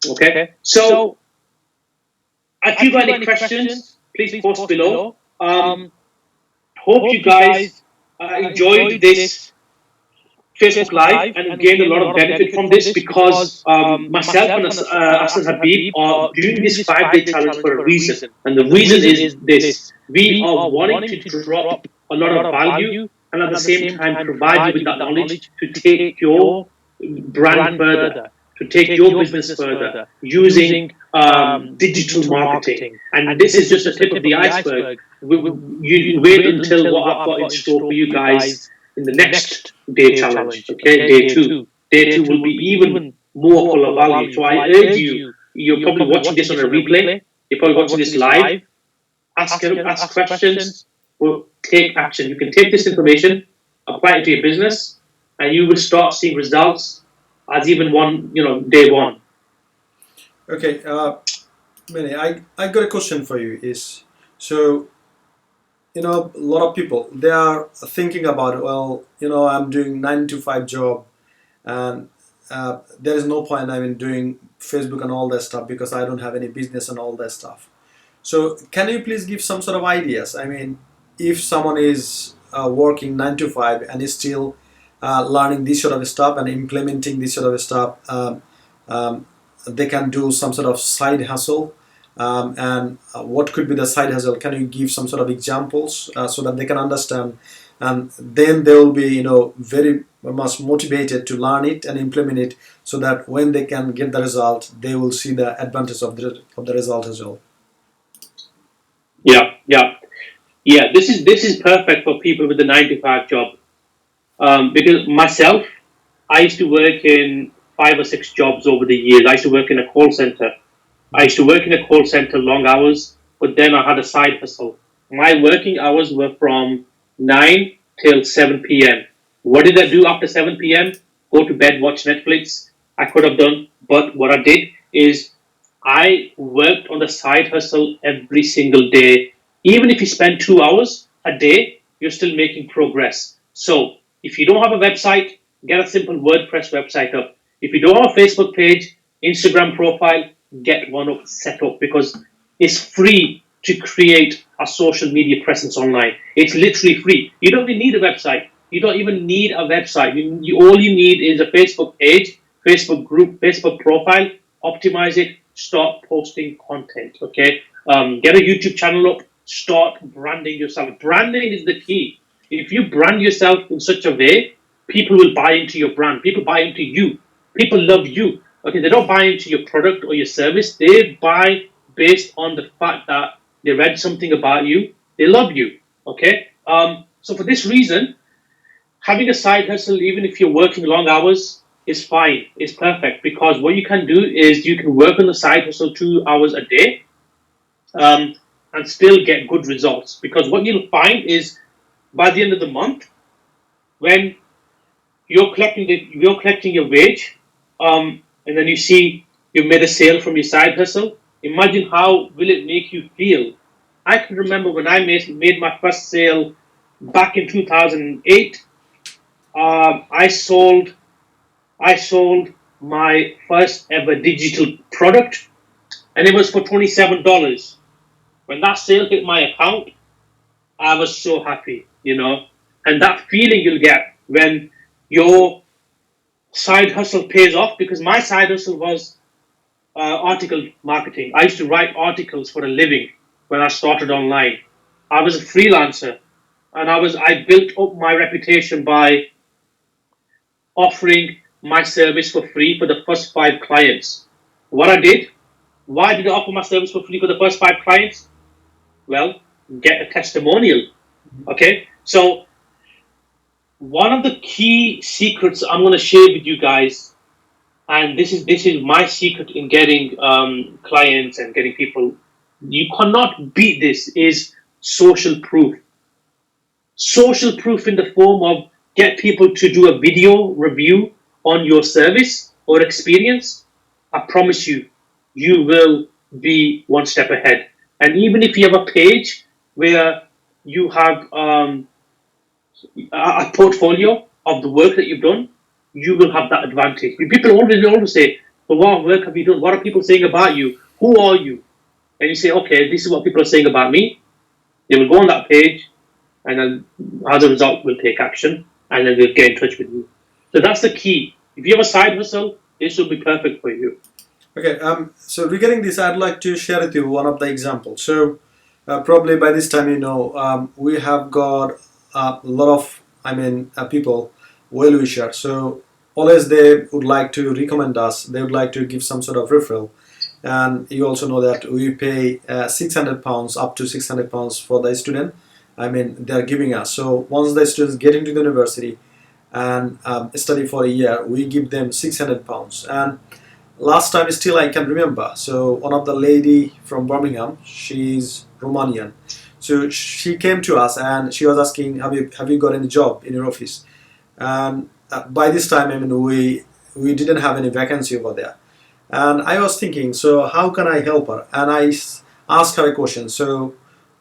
Okay, so if you got any questions, please post below. Hope you guys enjoyed this Facebook Live and gained a lot of benefit from this, because myself and Asad Habib are doing this 5-day challenge for a reason. And the reason is this: we are wanting to drop a lot of value and at the same time provide you with that knowledge to take your brand further, to take your business further using digital marketing. And this is just the tip of the iceberg. You wait until what I've got in store for you guys in the next day challenge. Okay, day 2. Day 2 will be even more full of value. So I urge you, you're probably watching this on a replay, you're probably watching this live, ask questions, or take action. You can take this information, apply it to your business, and you will start seeing results as even day 1. Okay, Manny, I got a question for you. So, a lot of people, they are thinking about, well, I'm doing 9 to 5 job, and there is no point I'm doing Facebook and all that stuff because I don't have any business and all that stuff. So can you please give some sort of ideas? I mean, if someone is working 9 to 5 and is still learning this sort of stuff and implementing this sort of stuff, they can do some sort of side hustle. And what could be the side hustle? Can you give some sort of examples so that they can understand, and then they will be very much motivated to learn it and implement it, so that when they can get the result, they will see the advantage of the result as well. Yeah. This is perfect for people with a 9 to 5 job, because myself, I used to work in 5 or 6 jobs over the years. I used to work in a call center. Long hours, but then I had a side hustle. My working hours were from 9 till 7 p.m. What did I do after 7 p.m.? Go to bed, watch Netflix. I could have done, but what I did is I worked on the side hustle every single day. Even if you spend 2 hours a day, you're still making progress. So if you don't have a website, get a simple WordPress website up. If you don't have a Facebook page, Instagram profile, get one up, set up, because it's free to create a social media presence online. It's literally free. You don't even need a website. You don't even need a website. All you need is a Facebook page, Facebook group, Facebook profile. Optimize it. Start posting content. Okay. Get a YouTube channel up. Start branding yourself. Branding is the key. If you brand yourself in such a way, people will buy into your brand. People buy into you. People love you. Okay, they don't buy into your product or your service. They buy based on the fact that they read something about you. They love you. Okay. So for this reason, having a side hustle, even if you're working long hours, is fine. It's perfect, because what you can do is you can work on the side hustle 2 hours a day, um, and still get good results. Because what you'll find is by the end of the month, when you're collecting your wage, and then you see you've made a sale from your side hustle. Imagine how will it make you feel. I can remember when I made my first sale back in 2008. I sold my first ever digital product, and it was for $27. When that sale hit my account, I was so happy. And that feeling you'll get when your side hustle pays off, because my side hustle was article marketing. I used to write articles for a living when I started online. I was a freelancer, and I built up my reputation by offering my service for free for the first 5 clients. What I did, why did I offer my service for free for the first 5 clients? Well, get a testimonial. Okay, so one of the key secrets I'm going to share with you guys, and this is my secret in getting clients and getting people. You cannot beat this. Is social proof. Social proof in the form of get people to do a video review on your service or experience. I promise you, you will be one step ahead. And even if you have a page where you have a portfolio of the work that you've done, you will have that advantage. People always say, "But what work have you done? What are people saying about you? Who are you?" And you say, "Okay, this is what people are saying about me." They will go on that page, and then as a result, will take action, and then they'll get in touch with you. So that's the key. If you have a side hustle, this will be perfect for you. Okay, so regarding this, I'd like to share with you one of the examples. So probably by this time, we have got a lot of, people, well-wishers. So always they would like to recommend us. They would like to give some sort of referral. And you also know that we pay £600, up to £600 for the student. They're giving us. So once the students get into the university and study for a year, we give them £600. And last time still I can remember, so one of the lady from Birmingham, she's Romanian, so she came to us and she was asking, have you got any job in your office? And by this time, we didn't have any vacancy over there, and I was thinking, so how can I help her? And I asked her a question. So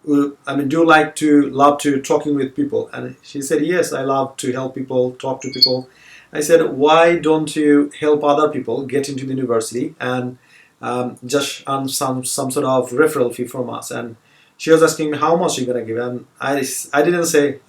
do you love to talking with people? And she said, yes, I love to help people, talk to people. I said, why don't you help other people get into the university and just earn some sort of referral fee from us? And she was asking me, how much are you gonna give? And I didn't say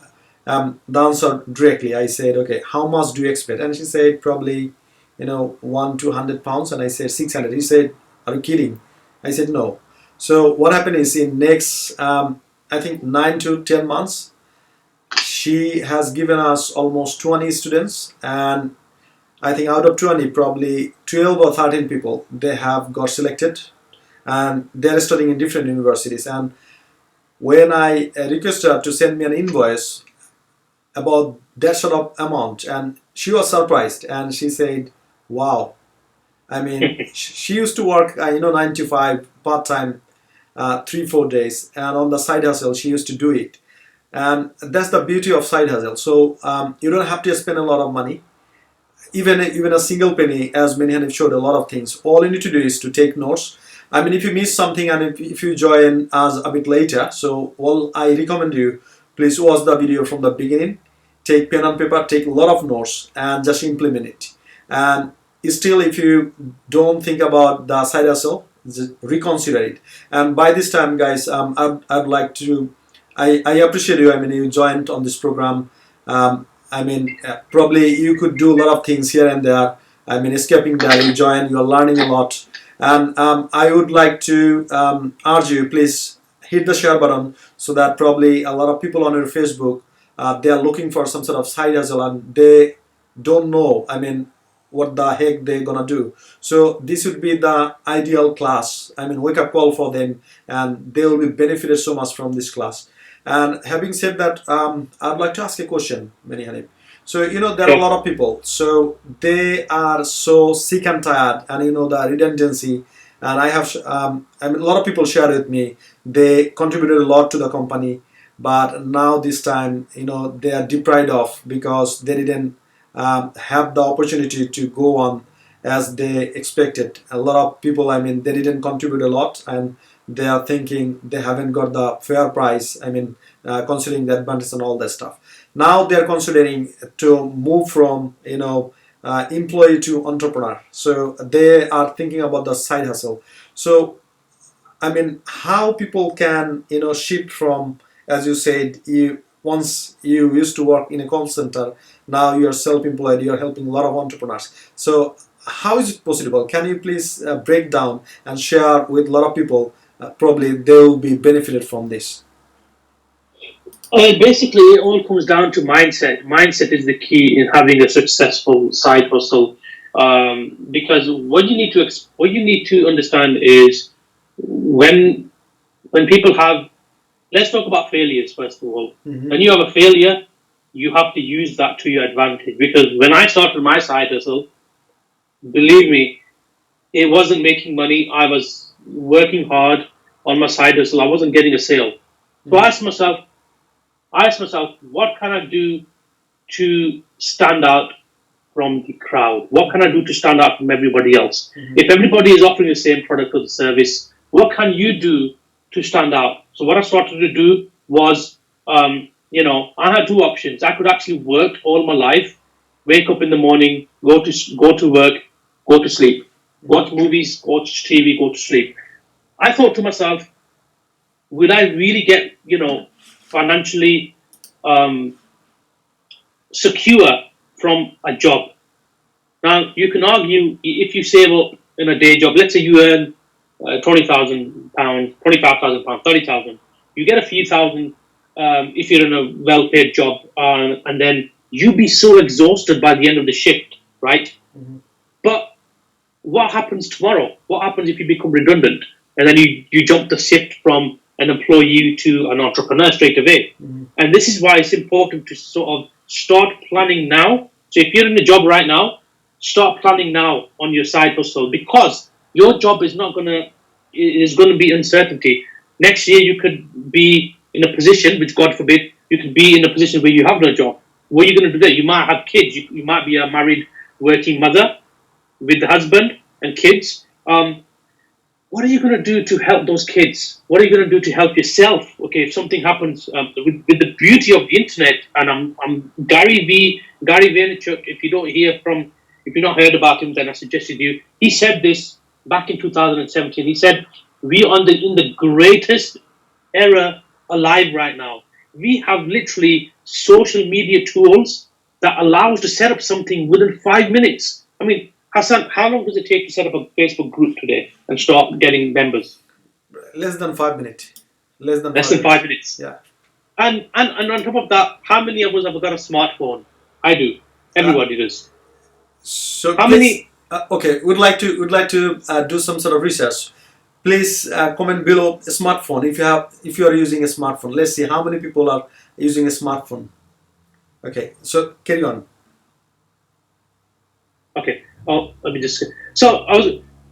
the answer directly. I said, okay, how much do you expect? And she said, probably £100-200. And I said 600. He said, are you kidding? I said, no. So what happened is, in next I think 9 to 10 months, she has given us almost 20 students, and I think out of 20, probably 12 or 13 people, they have got selected, and they're studying in different universities. And when I requested her to send me an invoice about that sort of amount, and she was surprised, and she said, wow, she used to work 9 to 5 part-time, 3-4 days, and on the side hustle she used to do it. And that's the beauty of side hustle. So you don't have to spend a lot of money, even a single penny. As many have showed a lot of things, all you need to do is to take notes. I mean, if you miss something and if you join us a bit later, so all I recommend you, please watch the video from the beginning, take pen and paper, take a lot of notes and just implement it. And still, if you don't think about the side hustle, just reconsider it. And by this time, guys, I'd like to, I appreciate you. I mean, you joined on this program. I mean, probably you could do a lot of things here and there. I mean, escaping that, you join, you're learning a lot. And I would like to urge you, please hit the share button so that probably a lot of people on your Facebook, they are looking for some sort of side hustle and they don't know, I mean, what the heck they're gonna do. So this would be the ideal class, I mean, wake up call for them, and they will be benefited so much from this class. And having said that, I'd like to ask a question, Many Hanif. So there are a Okay. lot of people. So they are so sick and tired, and the redundancy. And I mean, a lot of people shared with me. They contributed a lot to the company, but now this time, they are deprived of because they didn't have the opportunity to go on as they expected. A lot of people, I mean, they didn't contribute a lot, and they are thinking they haven't got the fair price. I mean, considering the advantage and all that stuff. Now they are considering to move from employee to entrepreneur. So they are thinking about the side hustle. So I mean, how people can shift from, as you said, you once you used to work in a call center, now you're self-employed, you're helping a lot of entrepreneurs. So how is it possible? Can you please break down and share with a lot of people? Probably they will be benefited from this. Basically, it all comes down to mindset. Mindset is the key in having a successful side hustle. Because what you need to understand is when people have. Let's talk about failures first of all. Mm-hmm. When you have a failure, you have to use that to your advantage. Because when I started my side hustle, believe me, it wasn't making money. I was working hard on my side hustle. I wasn't getting a sale. So Mm-hmm. I asked myself, what can I do to stand out from the crowd? What can I do to stand out from everybody else? Mm-hmm. If everybody is offering the same product or the service, what can you do to stand out? So what I started to do was, I had two options. I could actually work all my life, wake up in the morning, go to work, go to sleep, watch movies, watch TV, go to sleep. I thought to myself, will I really get financially um, secure from a job? Now, you can argue if you save up in a day job, let's say you earn £20,000, £25,000, 30,000, you get a few thousand if you're in a well paid job, and then you be so exhausted by the end of the shift, right? Mm-hmm. But what happens tomorrow? What happens if you become redundant and then you jump the shift from an employee to an entrepreneur straight away? Mm-hmm. And this is why it's important to sort of start planning now. So if you're in a job right now, start planning now on your side hustle, because your job is gonna be uncertainty. Next year you could be in a position, which God forbid, you could be in a position where you have no job. What are you gonna do there? You might have kids. You might be a married working mother with the husband and kids. What are you going to do to help those kids? What are you going to do to help yourself? Okay, if something happens, with the beauty of the internet, and I'm Gary Vaynerchuk. If you've not heard about him, then I suggested you. He said this back in 2017. He said, "We are in the greatest era alive right now. We have literally social media tools that allow us to set up something within 5 minutes." I mean, Hassan, how long does it take to set up a Facebook group today and start getting members? Less than 5 minutes. Less than Less five than minutes. 5 minutes. Yeah. And on top of that, how many of us have got a smartphone? I do. Uh, Everybody does. so How please, many? okay, would like to do some sort of research. Please comment below a smartphone if you are using a smartphone. Let's see how many people are using a smartphone. Okay, so carry on. Okay. Oh, let me just. So I was.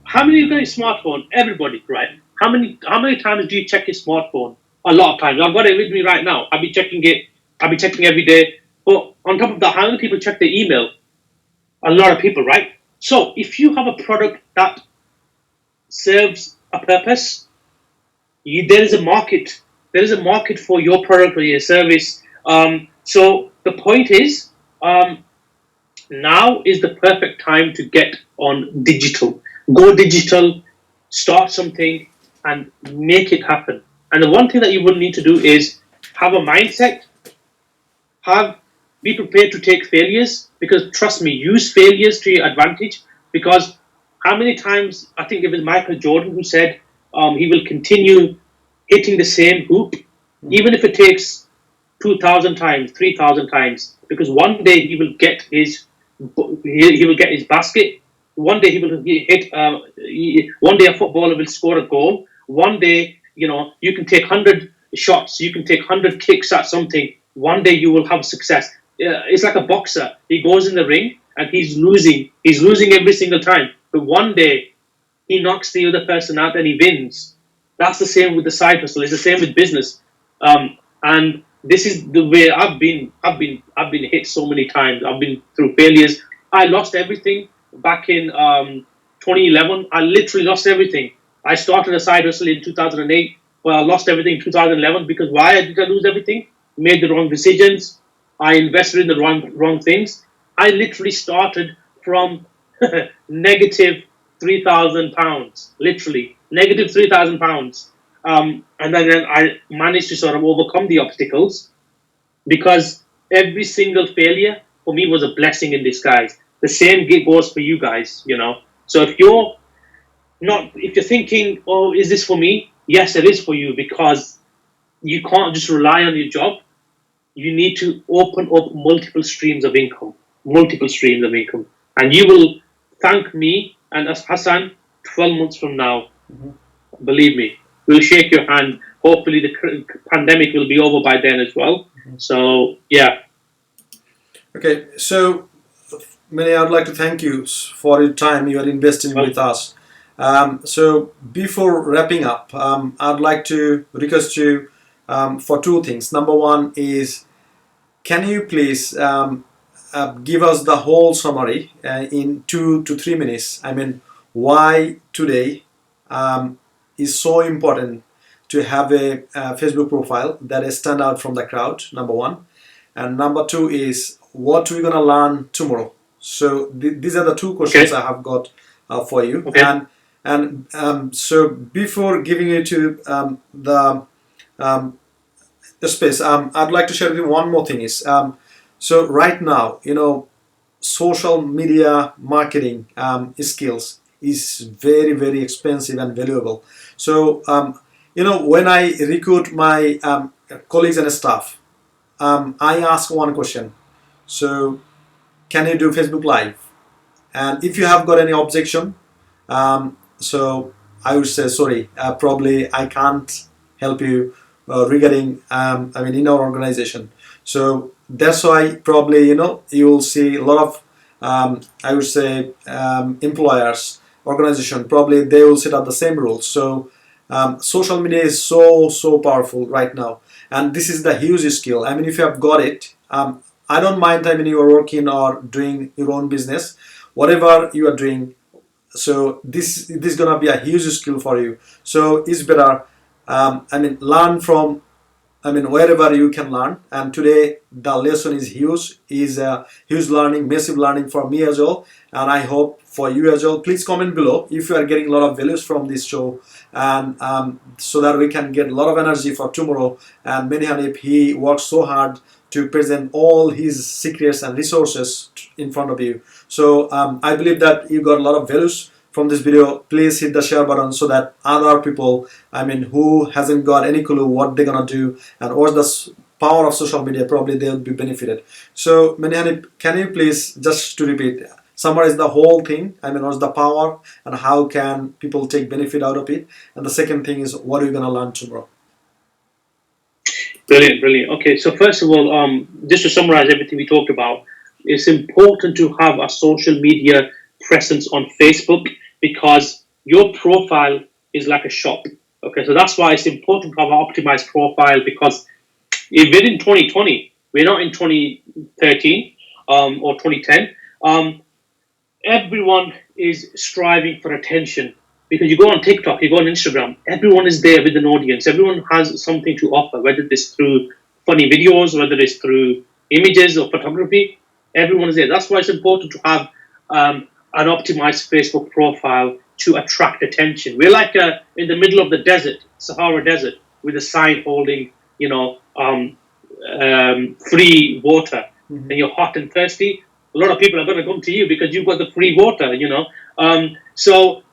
How many of you got a smartphone? Everybody, right? How many times do you check your smartphone a lot of times. I've got it with me right now. I'll be checking it. I'll be checking every day. But on top of that, how many people check their email? A lot of people, right? So if you have a product that serves a purpose, there is a market. There is a market for your product or your service. So the point is, now is the perfect time to get on digital. Go digital, start something, and make it happen. And the one thing that you would need to do is have a mindset, have be prepared to take failures, because trust me, use failures to your advantage. Because how many times, I think it was Michael Jordan who said, he will continue hitting the same hoop, even if it takes 2,000 times, 3,000 times, because one day he will get he will get his basket. One day he will hit. One day a footballer will score a goal. One day, you can take 100 shots, you can take 100 kicks at something. One day you will have success. It's like a boxer. He goes in the ring and he's losing. He's losing every single time. But one day he knocks the other person out and he wins. That's the same with the side hustle. It's the same with business. And this is the way I've been hit so many times. I've been through failures. I lost everything back in 2011. I literally lost everything. I started a side hustle in 2008, but I lost everything in 2011. Because why did I lose everything? Made the wrong decisions. I invested in the wrong things. I literally started from negative £3,000, literally negative £3,000, and then I managed to sort of overcome the obstacles, because every single failure for me was a blessing in disguise. The same goes for you guys. So if you're thinking, oh, is this for me? Yes, it is for you, because you can't just rely on your job. You need to open up multiple streams of income, and you will thank me and Hassan 12 months from now. Believe me, we'll shake your hand. Hopefully, the pandemic will be over by then as well. So, yeah. Okay, so Many, I'd like to thank you for your time you are investing with us. So before wrapping up, I'd like to request you for two things. Number one is, can you please give us the whole summary in 2 to 3 minutes? I mean, why today is so important to have a Facebook profile that is stand out from the crowd, number one. And number two is, what we're going to learn tomorrow. So these are the two questions I have got for you. Okay. And so before giving you to the space, I'd like to share with you one more thing is, so right now, social media marketing skills is very, very expensive and valuable. So, when I recruit my colleagues and staff, I ask one question. So, can you do Facebook Live? And if you have got any objection, so I would say, sorry, probably I can't help you regarding, in our organization. So that's why probably, you will see a lot of, I would say, employers, organization, probably they will set up the same rules. So social media is so powerful right now. And this is the huge skill. If you have got it, I don't mind, you are working or doing your own business, whatever you are doing. So this is gonna be a huge skill for you. So it's better, learn from, wherever you can learn. And today the lesson is a huge learning, massive learning for me as well. And I hope for you as well. Please comment below if you are getting a lot of values from this show, and so that we can get a lot of energy for tomorrow. And Many Hanif, he works so hard to present all his secrets and resources in front of you. So I believe that you got a lot of values from this video. Please hit the share button so that other people, who hasn't got any clue what they're gonna do and what's the power of social media, probably they'll be benefited. So Many Hanif, can you please, just to repeat, summarize the whole thing? What's the power and how can people take benefit out of it? And the second thing is, what are you gonna learn tomorrow? Brilliant. Okay, so first of all, just to summarize everything we talked about, it's important to have a social media presence on Facebook, because your profile is like a shop. Okay, so that's why it's important to have an optimized profile, because if we're in 2020, we're not in 2013 or 2010. Everyone is striving for attention, because you go on TikTok, you go on Instagram, everyone is there with an audience. Everyone has something to offer, whether it's through funny videos, whether it's through images or photography. Everyone is there. That's why it's important to have an optimized Facebook profile to attract attention. We're like in the middle of the desert, Sahara Desert, with a sign holding, free water, and you're hot and thirsty. A lot of people are going to come to you because you've got the free water. So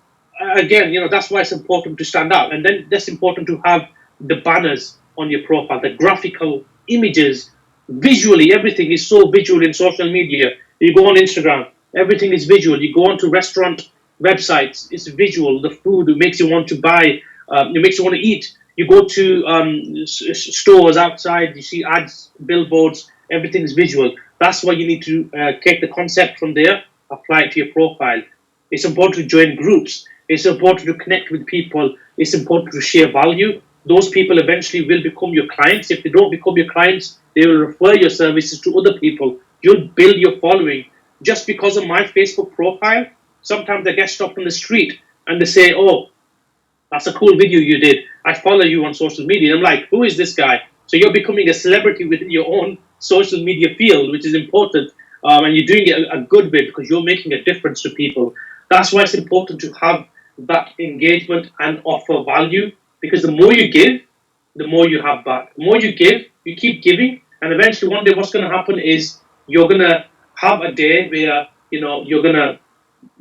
again, that's why it's important to stand out, and then that's important to have the banners on your profile, the graphical images, visually. Everything is so visual in social media. You go on Instagram, everything is visual. You go onto restaurant websites, it's visual. The food makes you want to buy, it makes you want to eat. You go to stores outside, you see ads, billboards, everything's visual. That's why you need to take the concept from there, apply it to your profile. It's important to join groups. It's important to connect with people. It's important to share value. Those people eventually will become your clients. If they don't become your clients, they will refer your services to other people. You'll build your following. Just because of my Facebook profile, sometimes I get stopped on the street and they say, "Oh, that's a cool video you did. I follow you on social media." I'm like, "Who is this guy?" So you're becoming a celebrity within your own social media field, which is important. And you're doing it a good way because you're making a difference to people. That's why it's important to have that engagement and offer value, because the more you give, the more you have back. The more you give, you keep giving, and eventually one day what's going to happen is you're going to have a day where you're going to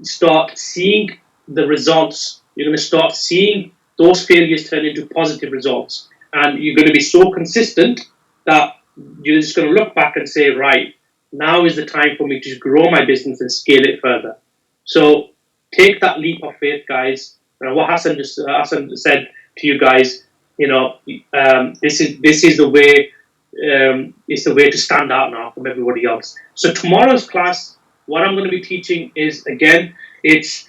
start seeing the results. You're going to start seeing those failures turn into positive results, and you're going to be so consistent that you're just going to look back and say, right, now is the time for me to grow my business and scale it further. So take that leap of faith, guys. What Hassan said to you guys, this is the way. It's the way to stand out now from everybody else. So tomorrow's class, what I'm going to be teaching is, again, it's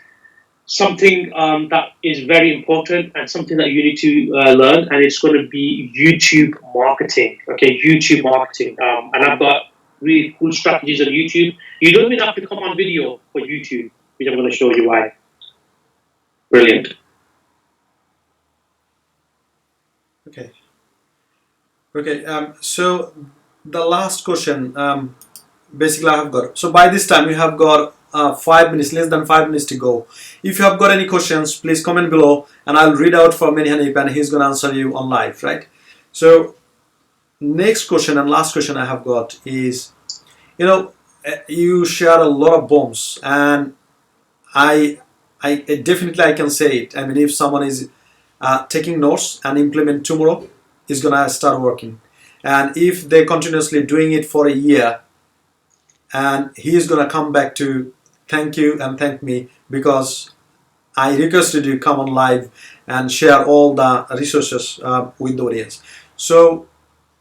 something that is very important and something that you need to learn, and it's going to be YouTube marketing. Okay, YouTube marketing, and I've got really cool strategies on YouTube. You don't even have to come on video for YouTube, which I'm going to show you why. Brilliant. Okay. So the last question, basically I have got. So by this time you have got 5 minutes, less than 5 minutes to go. If you have got any questions, please comment below, and I'll read out for Many Hanif, and he's gonna answer you on live, right? So next question and last question I have got is, you share a lot of bombs, and I definitely I can say it. I mean, if someone is taking notes and implement tomorrow, is gonna start working, and if they continuously doing it for a year, and he is gonna come back to thank you and thank me, because I requested you come on live and share all the resources with the audience. So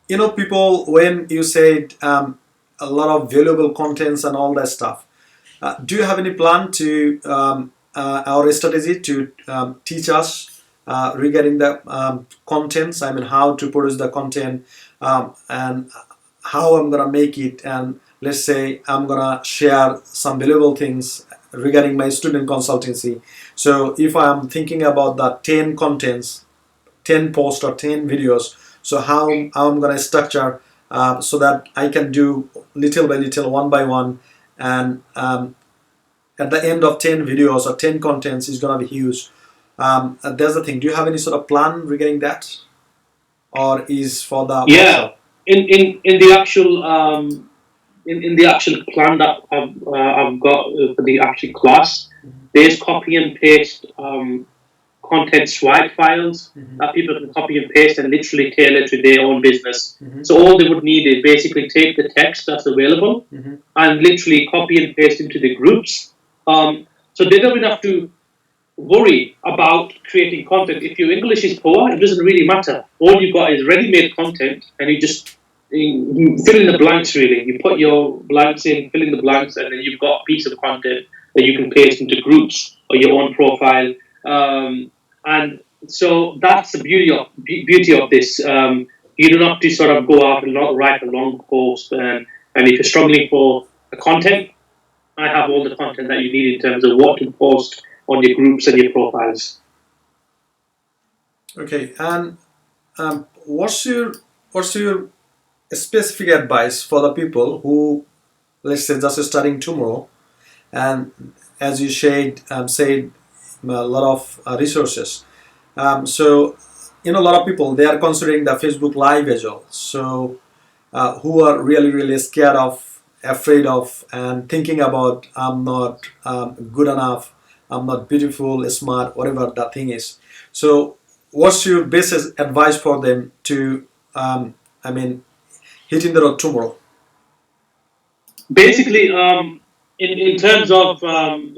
people, when you said a lot of valuable contents and all that stuff, do you have any plan to or a strategy to teach us regarding the contents? I mean, how to produce the content, and how I'm gonna make it, and let's say I'm gonna share some valuable things regarding my student consultancy. So if I'm thinking about the 10 contents, 10 posts or 10 videos, so how I'm gonna structure so that I can do little by little, one by one, and at the end of 10 videos or 10 contents is gonna be huge. That's the thing. Do you have any sort of plan regarding that, or is for the workshop? In the actual in the actual plan that I've got for the actual class, there's copy and paste content swag files that people can copy and paste and literally tailor to their own business. So all they would need is basically take the text that's available and literally copy and paste into the groups. So they don't have to worry about creating content. If your English is poor, it doesn't really matter. All you've got is ready-made content, and you fill in the blanks. Really, you put your blanks in, fill in the blanks, and then you've got a piece of content that you can paste into groups or your own profile. And So that's the beauty of this. You don't have to sort of go out and not write a long post. And if you're struggling for the content, I have all the content that you need in terms of what to post on your groups and your profiles. Okay, and what's your specific advice for the people who, let's say, just starting tomorrow, and as you said a lot of resources. So, a lot of people, they are considering the Facebook Live as well. So, who are really scared of, afraid of, and thinking about I'm not good enough, I'm not beautiful, smart, whatever that thing is. So, what's your best advice for them to, I mean, hitting the road tomorrow? Basically, in terms of talking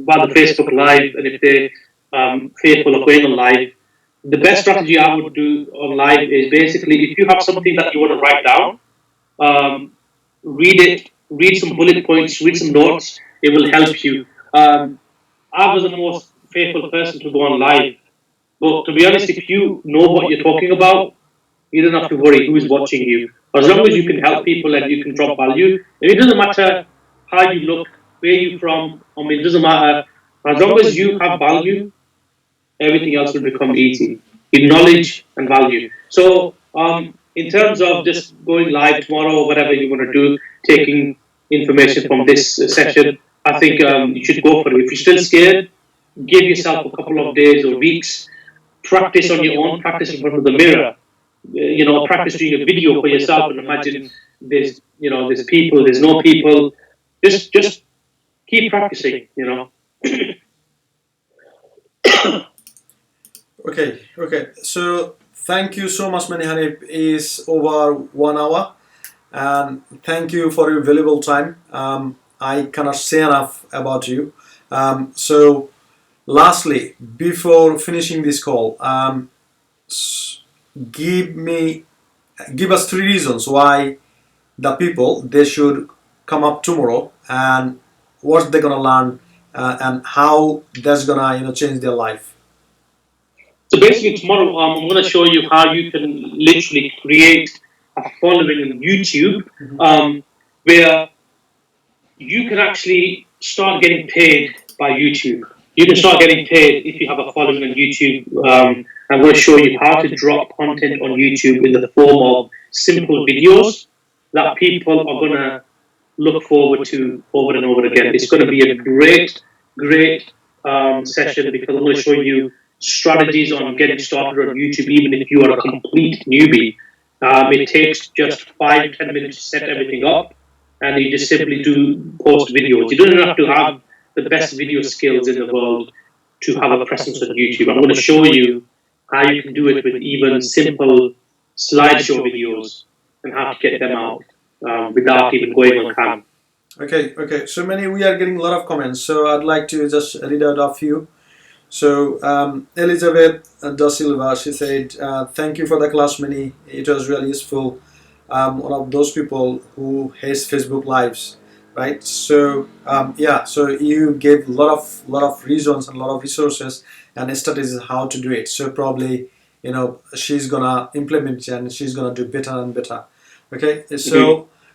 about the Facebook Live, and if they're fearful of going on live, the best strategy I would do on live is basically if you have something that you want to write down, read it, read some bullet points, read some notes. It will help you. I was the most faithful person to go on live, but to be honest, if you know what you're talking about, you don't have to worry who's watching you. As long as you can help people and you can drop value, it doesn't matter how you look, where you're from. I mean, it doesn't matter. As long as you have value, everything else will become easy in knowledge and value. So, in terms of just going live tomorrow or whatever you want to do, taking information from this session, I think you should go for it. If you're still scared, give yourself a couple of days or weeks, practice on your own, practice in front of the mirror. Practice doing a video for yourself and imagine there's people, there's no people. Just keep practicing. Okay. So thank you so much, Mani Hanif. Is over 1 hour, and thank you for your valuable time. I cannot say enough about you. So, lastly, before finishing this call, give me give us 3 reasons why the people they should come up tomorrow, and what they're gonna learn, and how that's gonna change their life. So basically, tomorrow I'm going to show you how you can literally create a following on YouTube, where you can actually start getting paid by YouTube. You can start getting paid if you have a following on YouTube. I'm going to show you how to drop content on YouTube in the form of simple videos that people are going to look forward to over and over again. It's going to be a great session because I'm going to show you strategies on getting started on YouTube, even if you are a complete newbie. It takes just 5-10 minutes to set everything up, and you just simply do post videos. You don't have to have the best video skills in the world to have a presence on YouTube. I'm going to show you how you can do it with even simple slideshow videos and how to get them out without even going on cam. Okay. So many, we are getting a lot of comments. So I'd like to just read out a few. So Elizabeth Da Silva, she said, "Thank you for the class, Many. It was really useful. One of those people who hates Facebook Lives, right? So so you gave a lot of reasons and a lot of resources and strategies how to do it. So probably she's gonna implement it and she's gonna do better and better. Okay.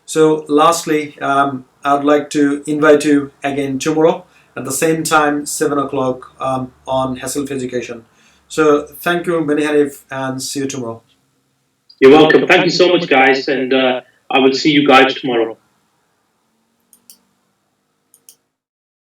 So lastly, I'd like to invite you again tomorrow at the same time, 7 o'clock, on Hassel Education. So thank you, Mani Hanif, and see you tomorrow. You're welcome. Thank you so much, guys, and I will see you guys tomorrow.